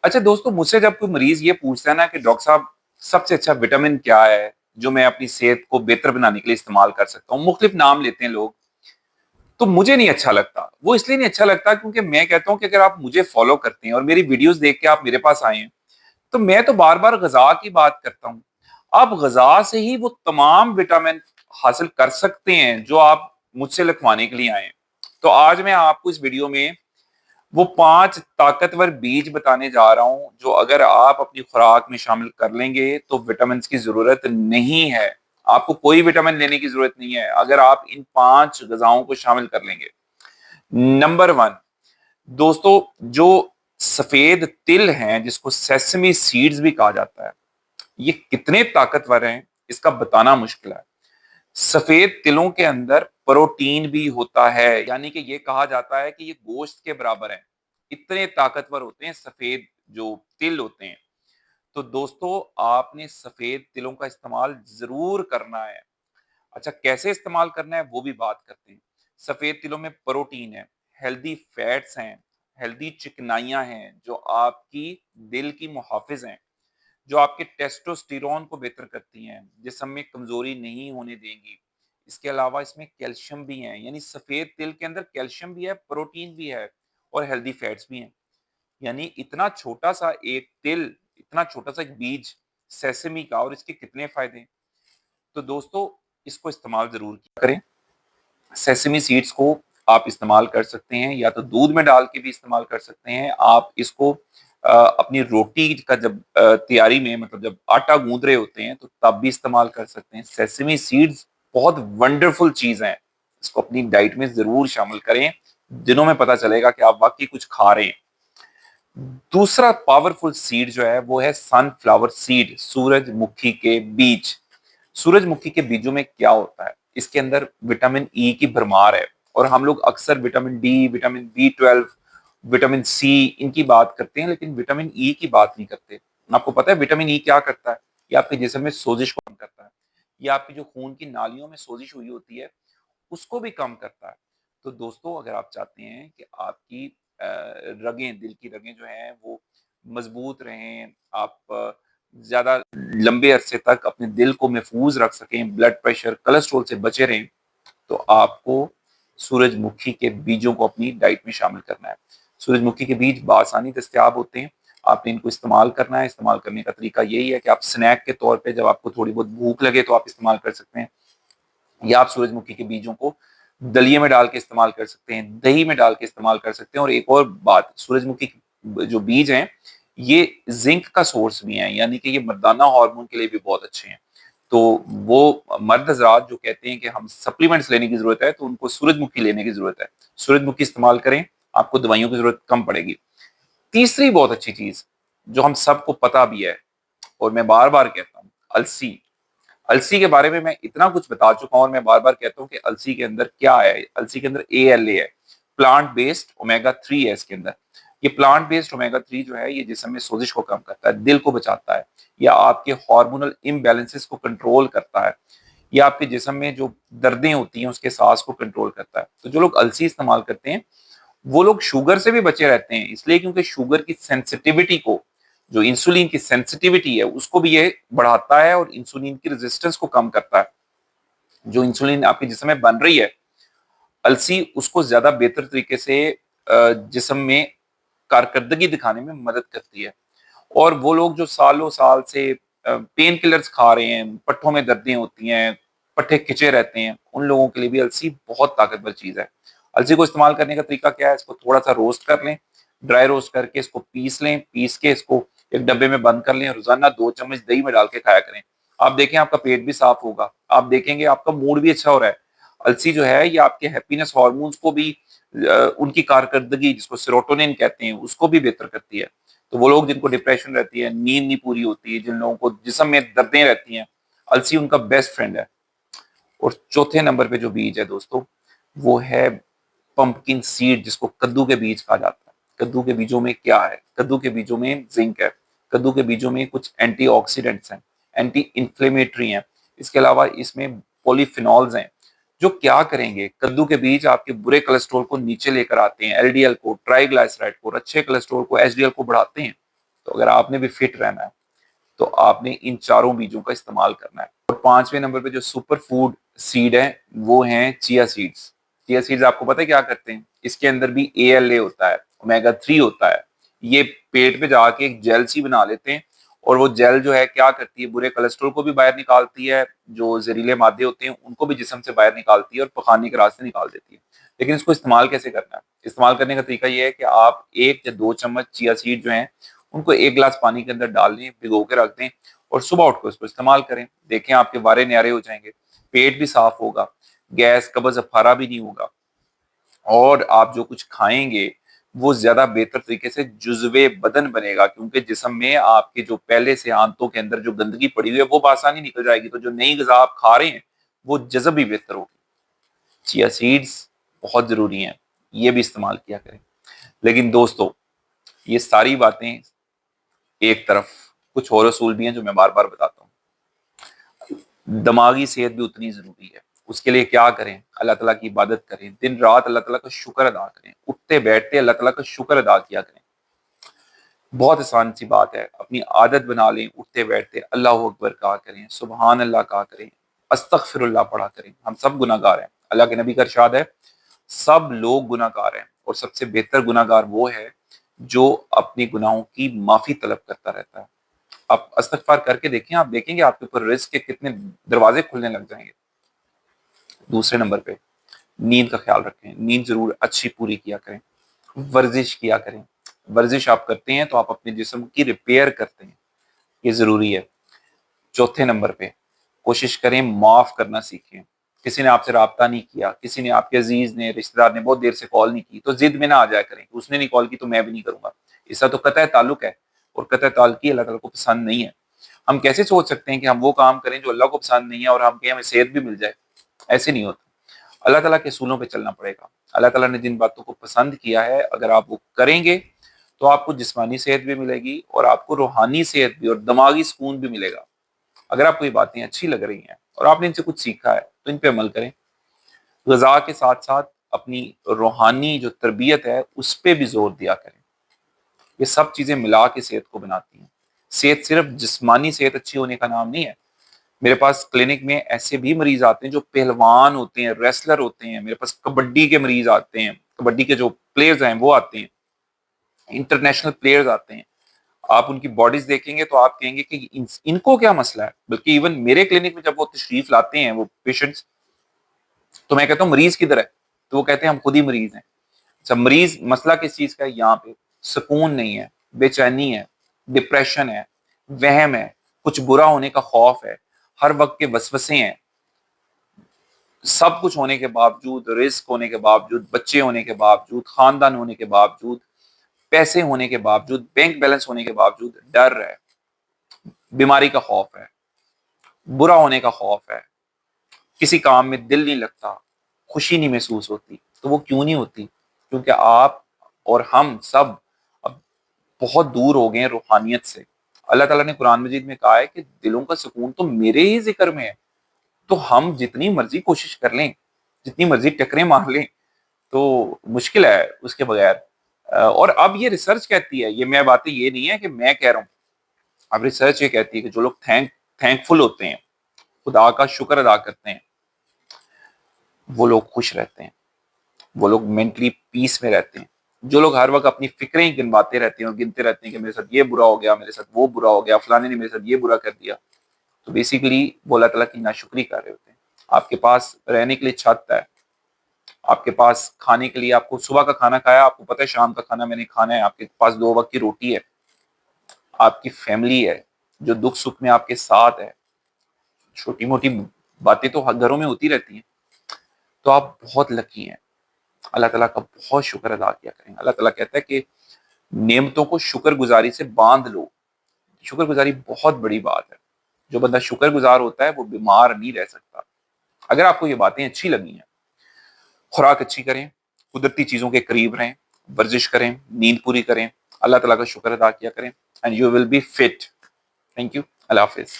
अच्छा दोस्तों, मुझसे जब कोई मरीज ये पूछता है ना कि डॉक्टर साहब सबसे अच्छा विटामिन क्या है जो मैं अपनी सेहत को बेहतर बनाने के लिए इस्तेमाल कर सकता हूँ, मुख्तलिफ नाम लेते हैं लोग। तो मुझे नहीं अच्छा लगता। वो इसलिए नहीं अच्छा लगता क्योंकि मैं कहता हूँ कि अगर आप मुझे फॉलो करते हैं और मेरी वीडियोस देख के आप मेरे पास आए हैं, तो मैं तो बार बार गजा की बात करता हूँ। आप गजा से ही वो तमाम विटामिन हासिल कर सकते हैं जो आप मुझसे लिखवाने के लिए आए हैं। तो आज मैं आपको इस वीडियो में वो 5 ताकतवर बीज बताने जा रहा हूं जो अगर आप अपनी खुराक में शामिल कर लेंगे तो विटामिन की जरूरत नहीं है। आपको कोई विटामिन लेने की जरूरत नहीं है अगर आप इन 5 गजाओं को शामिल कर लेंगे। नंबर 1, दोस्तों, जो सफेद तिल हैं जिसको सेसमी सीड्स भी कहा जाता है, ये कितने ताकतवर हैं इसका बताना मुश्किल है। सफेद तिलों के अंदर प्रोटीन भी होता है, यानी कि ये कहा जाता है कि ये गोश्त के बराबर है। इतने ताकतवर होते हैं सफेद जो तिल होते हैं। तो दोस्तों, आपने सफेद तिलों का इस्तेमाल जरूर करना है। अच्छा, कैसे इस्तेमाल करना है वो भी बात करते हैं। सफेद तिलों में प्रोटीन है, हेल्दी फैट्स हैं, हेल्दी चिकनाइयां हैं जो आपकी दिल की मुहाफिज हैं, जो आपके टेस्टोस्टेरोन को बेहतर करती हैं, जिस्म में कमजोरी नहीं होने देंगी। इसके अलावा इसमें कैल्शियम भी है, यानी सफेद तिल के अंदर कैल्शियम भी है, प्रोटीन भी है और हेल्दी फैट्स भी हैं। यानी इतना छोटा सा एक तिल, इतना छोटा सा एक बीज सेसमी का, और इसके कितने फायदे हैं। तो दोस्तों, इसको इस्तेमाल जरूर किया करें। सेसमी सीड्स को आप इस्तेमाल कर सकते हैं, या तो दूध में डाल के भी इस्तेमाल कर सकते हैं। आप इसको अपनी रोटी का जब तैयारी में, मतलब जब आटा गूंद रहे होते हैं तो तब भी इस्तेमाल कर सकते हैं। सेसमी सीड्स बहुत वंडरफुल चीज है, इसको अपनी डाइट में जरूर शामिल करें। दिनों में पता चलेगा कि आप वाकई कुछ खा रहे हैं। दूसरा पावरफुल सीड जो है वो है सनफ्लावर सीड, सूरजमुखी के बीज। सूरजमुखी के बीजों में क्या होता है, इसके अंदर विटामिन ई की भरमार है। और हम लोग अक्सर vitamin D, vitamin B 12, vitamin C इनकी बात करते हैं, लेकिन विटामिन ई की बात नहीं करते। आपको पता है विटामिन ई क्या करता है? ये आपके जिस्म में सोजिश को कम करता है। ये आपकी जो खून की नालियों में सोजिश हुई होती है उसको भी कम करता है। तो दोस्तों, अगर आप चाहते हैं कि आपकी रगें, दिल की रगें जो हैं वो मजबूत रहें, आप ज्यादा लंबे अरसे तक अपने दिल को महफूज रख सकें, ब्लड प्रेशर, कोलेस्ट्रॉल से बचे रहें, तो आपको सूरजमुखी के बीजों को अपनी डाइट में शामिल करना है। सूरजमुखी के बीज बआसानी दस्तयाब होते हैं, आपने इनको इस्तेमाल करना है। इस्तेमाल करने का तरीका यही है कि आप स्नैक के तौर पे जब आपको थोड़ी बहुत भूख लगे तो आप इस्तेमाल कर सकते हैं, या आप सूरजमुखी के बीजों को दलिए में डाल के इस्तेमाल कर सकते हैं, दही में डाल के इस्तेमाल कर सकते हैं। और एक और बात, सूरजमुखी जो बीज हैं ये जिंक का सोर्स भी है, यानी कि ये मर्दाना हार्मोन के लिए भी बहुत अच्छे हैं। तो वो मर्द हजरात जो कहते हैं कि हम सप्लीमेंट्स लेने की जरूरत है, तो उनको सूरजमुखी लेने की जरूरत है। सूरजमुखी इस्तेमाल करें, आपको दवाइयों की जरूरत कम पड़ेगी। तीसरी बहुत अच्छी चीज जो हम सबको पता भी है और मैं बार बार कहता हूँ, अलसी। अलसी के बारे में मैं इतना कुछ बता चुका हूं और मैं बार बार कहता हूं कि अलसी के अंदर क्या है। अलसी के अंदर ALA है, प्लांट बेस्ड ओमेगा 3 है इसके अंदर। ये प्लांट बेस्ड ओमेगा 3 जो है ये जिस्म में सोजिश को कम करता है, दिल को बचाता है, या आपके हार्मोनल इम्बैलेंसेस को कंट्रोल करता है, या आपके जिस्म में जो दर्दें होती हैं उसके सांस को कंट्रोल करता है। तो जो लोग अलसी इस्तेमाल करते हैं वो लोग शुगर से भी बचे रहते हैं, इसलिए क्योंकि शुगर की सेंसिटिविटी को, जो इंसुलिन की सेंसिटिविटी है उसको भी ये बढ़ाता है और इंसुलिन की रेजिस्टेंस को कम करता है। जो इंसुलिन आपके जिस्म में बन रही है, अलसी उसको ज्यादा बेहतर तरीके से जिस्म में कारकर्दगी दिखाने में मदद करती है। और वो लोग जो सालों साल से पेन किलर्स खा रहे हैं, पट्ठों में दर्दें होती हैं, पट्ठे खिंचे रहते हैं, उन लोगों के लिए भी अलसी बहुत ताकतवर चीज है। अलसी को इस्तेमाल करने का तरीका क्या है, इसको थोड़ा सा रोस्ट कर लें, ड्राई रोस्ट करके इसको पीस लें, पीस के इसको एक डब्बे में बंद कर लें, रोजाना 2 चम्मच दही में डाल के खाया करें। आप देखें आपका पेट भी साफ होगा, आप देखेंगे आपका मूड भी अच्छा हो रहा है। अलसी जो है ये आपके हैप्पीनेस हार्मोन्स को भी, उनकी कारकर्दगी जिसको सेरोटोनिन कहते हैं उसको भी बेहतर करती है। तो वो लोग जिनको डिप्रेशन रहती है, नींद नहीं पूरी होती है, जिन लोगों को जिस्म में दर्दें रहती हैं, अलसी उनका बेस्ट फ्रेंड है। और चौथे नंबर पे जो बीज है दोस्तों, वो है पंपकिन सीड, जिसको कद्दू के बीज कहा जाता है। कद्दू के बीजों में क्या है? कद्दू के बीजों में जिंक है, कद्दू के बीजों में कुछ एंटीऑक्सीडेंट्स हैं, एंटी इंफ्लेमेटरी हैं। इसके अलावा इसमें पॉलीफिनॉल्स हैं जो क्या करेंगे, कद्दू के बीज आपके बुरे कोलेस्ट्रॉल को नीचे लेकर आते हैं, LDL को, ट्राइग्लाइसराइड को, और अच्छे कोलेस्ट्रॉल को, HDL को बढ़ाते हैं। تو اگر آپ نے بھی فٹ رہنا ہے تو آپ نے ان چاروں بیجوں کا استعمال کرنا ہے. اور 5ویں نمبر پہ جو سپر فوڈ سیڈ ہے وہ ہیں چیا سیڈز. چیا سیڈز آپ کو پتہ ہے کیا کرتے ہیں؟ اس کے اندر بھی ALA ہوتا ہے, اومیگا 3 ہوتا ہے. یہ پیٹ پہ جا کے ایک جیل سی بنا لیتے ہیں, اور وہ جیل جو ہے کیا کرتی ہے, برے کولیسٹرول کو بھی باہر نکالتی ہے, جو زہریلے مادے ہوتے ہیں ان کو بھی جسم سے باہر نکالتی ہے اور پخانے کے راستے نکال دیتی ہے. لیکن اس کو استعمال کیسے کرنا ہے؟ استعمال کرنے کا طریقہ یہ ہے کہ آپ 1 یا 2 چمچ چیا سیڈ جو ہیں ان کو 1 گلاس پانی کے اندر ڈال دیں, بھگو کے رکھ دیں, اور صبح اٹھ کے اس کو استعمال کریں. دیکھیں آپ کے وارے نیارے ہو جائیں گے, پیٹ بھی صاف ہوگا, گیس قبض افارہ بھی نہیں ہوگا, اور آپ جو کچھ کھائیں گے وہ زیادہ بہتر طریقے سے جزو بدن بنے گا, کیونکہ جسم میں آپ کے جو پہلے سے آنتوں کے اندر جو گندگی پڑی ہوئی ہے وہ بآسانی نکل جائے گی, تو جو نئی غذا آپ کھا رہے ہیں وہ جذب بھی بہتر ہوگی. چیا سیڈز بہت ضروری ہیں, یہ بھی استعمال کیا کریں. لیکن دوستو یہ ساری باتیں ایک طرف, کچھ اور اصول بھی ہیں جو میں بار بار بتاتا ہوں. دماغی صحت بھی اتنی ضروری ہے. اس کے لیے کیا کریں؟ اللہ تعالیٰ کی عبادت کریں, دن رات اللہ تعالیٰ کا شکر ادا کریں, اٹھتے بیٹھتے اللہ تعالیٰ کا شکر ادا کیا کریں. بہت آسان سی بات ہے, اپنی عادت بنا لیں, اٹھتے بیٹھتے اللہ اکبر کہا کریں, سبحان اللہ کہا کریں, استغفر اللہ پڑھا کریں. ہم سب گناہ گار ہیں, اللہ کے نبی کا ارشاد ہے سب لوگ گناہ گار ہیں, اور سب سے بہتر گناہ گار وہ ہے جو اپنے گناہوں کی معافی طلب کرتا رہتا ہے. آپ استغفار کر کے دیکھیں, آپ دیکھیں گے آپ کے اوپر رزق کے کتنے دروازے کھلنے لگ جائیں گے. دوسرے نمبر پہ نیند کا خیال رکھیں, نیند ضرور اچھی پوری کیا کریں. ورزش کیا کریں, ورزش آپ کرتے ہیں تو آپ اپنے جسم کی ریپیئر کرتے ہیں, یہ ضروری ہے. چوتھے نمبر پہ کوشش کریں معاف کرنا سیکھیں. کسی نے آپ سے رابطہ نہیں کیا, کسی نے آپ کے عزیز نے, رشتہ دار نے بہت دیر سے کال نہیں کی, تو ضد میں نہ آ جایا کریں کہ اس نے نہیں کال کی تو میں بھی نہیں کروں گا. اس کا تو قطع تعلق ہے, اور قطع تعلقی اللہ تعالیٰ کو پسند نہیں ہے. ہم کیسے سوچ سکتے ہیں کہ ہم وہ کام کریں جو اللہ کو پسند نہیں ہے اور ہم کہیں ہمیں صحت بھی مل جائے؟ ایسے نہیں ہوتا. اللہ تعالیٰ کے اصولوں پہ چلنا پڑے گا. اللہ تعالیٰ نے جن باتوں کو پسند کیا ہے اگر آپ وہ کریں گے تو آپ کو جسمانی صحت بھی ملے گی, اور آپ کو روحانی صحت بھی اور دماغی سکون بھی ملے گا. اگر آپ کو یہ باتیں اچھی لگ رہی ہیں اور آپ نے ان سے کچھ سیکھا ہے تو ان پہ عمل کریں. غذا کے ساتھ ساتھ اپنی روحانی جو تربیت ہے اس پہ بھی زور دیا کریں. یہ سب چیزیں ملا کے صحت کو بناتی ہیں. صحت صرف جسمانی صحت اچھی ہونے کا نام نہیں ہے. میرے پاس کلینک میں ایسے بھی مریض آتے ہیں جو پہلوان ہوتے ہیں, ریسلر ہوتے ہیں. میرے پاس کبڈی کے مریض آتے ہیں, کبڈی کے جو پلیئرز ہیں وہ آتے ہیں, انٹرنیشنل پلیئرز آتے ہیں. آپ ان کی باڈیز دیکھیں گے تو آپ کہیں گے کہ ان کو کیا مسئلہ ہے. بلکہ ایون میرے کلینک میں جب وہ تشریف لاتے ہیں وہ پیشنٹس, تو میں کہتا ہوں مریض کدھر ہے, تو وہ کہتے ہیں ہم خود ہی مریض ہیں. اچھا, مریض مسئلہ کس چیز کا ہے؟ یہاں پہ سکون نہیں ہے, بے چینی ہے, ڈپریشن ہے, وہم ہے, کچھ برا ہونے کا خوف ہے, ہر وقت کے وسوسے ہیں. سب کچھ ہونے کے باوجود, رزق ہونے کے باوجود, بچے ہونے کے باوجود, خاندان ہونے کے باوجود, پیسے ہونے کے باوجود, بینک بیلنس ہونے کے باوجود ڈر ہے, بیماری کا خوف ہے, برا ہونے کا خوف ہے, کسی کام میں دل نہیں لگتا, خوشی نہیں محسوس ہوتی. تو وہ کیوں نہیں ہوتی؟ کیونکہ آپ اور ہم سب اب بہت دور ہو گئے ہیں روحانیت سے. اللہ تعالیٰ نے قرآن مجید میں کہا ہے کہ دلوں کا سکون تو میرے ہی ذکر میں ہے. تو ہم جتنی مرضی کوشش کر لیں, جتنی مرضی ٹکریں مار لیں, تو مشکل ہے اس کے بغیر. اور اب یہ ریسرچ کہتی ہے, یہ میں باتیں یہ نہیں ہے کہ میں کہہ رہا ہوں, اب ریسرچ یہ کہتی ہے کہ جو لوگ تھینک فل ہوتے ہیں, خدا کا شکر ادا کرتے ہیں, وہ لوگ خوش رہتے ہیں, وہ لوگ مینٹلی پیس میں رہتے ہیں. جو لوگ ہر وقت اپنی فکریں ہی گنواتے رہتے ہیں اور گنتے رہتے ہیں کہ میرے ساتھ یہ برا ہو گیا, میرے ساتھ وہ برا ہو گیا, فلانے نے میرے ساتھ یہ برا کر دیا, تو بیسیکلی وہ اللہ تعالیٰ کی ناشکری کر رہے ہوتے ہیں. آپ کے پاس رہنے کے لیے چھت ہے, آپ کے پاس کھانے کے لیے, آپ کو صبح کا کھانا کھایا, آپ کو پتہ ہے شام کا کھانا میں نے کھانا ہے, آپ کے پاس 2 وقت کی روٹی ہے, آپ کی فیملی ہے جو دکھ سکھ میں آپ کے ساتھ ہے. چھوٹی موٹی باتیں تو گھروں میں ہوتی رہتی ہیں. تو آپ بہت لکی ہیں, اللہ تعالیٰ کا بہت شکر ادا کیا کریں. اللہ تعالیٰ کہتا ہے کہ نعمتوں کو شکر گزاری سے باندھ لو. شکر گزاری بہت بڑی بات ہے. جو بندہ شکر گزار ہوتا ہے وہ بیمار نہیں رہ سکتا. اگر آپ کو یہ باتیں اچھی لگی ہیں, خوراک اچھی کریں, قدرتی چیزوں کے قریب رہیں, ورزش کریں, نیند پوری کریں, اللہ تعالیٰ کا شکر ادا کیا کریں, and you will be fit. Thank you. اللہ حافظ.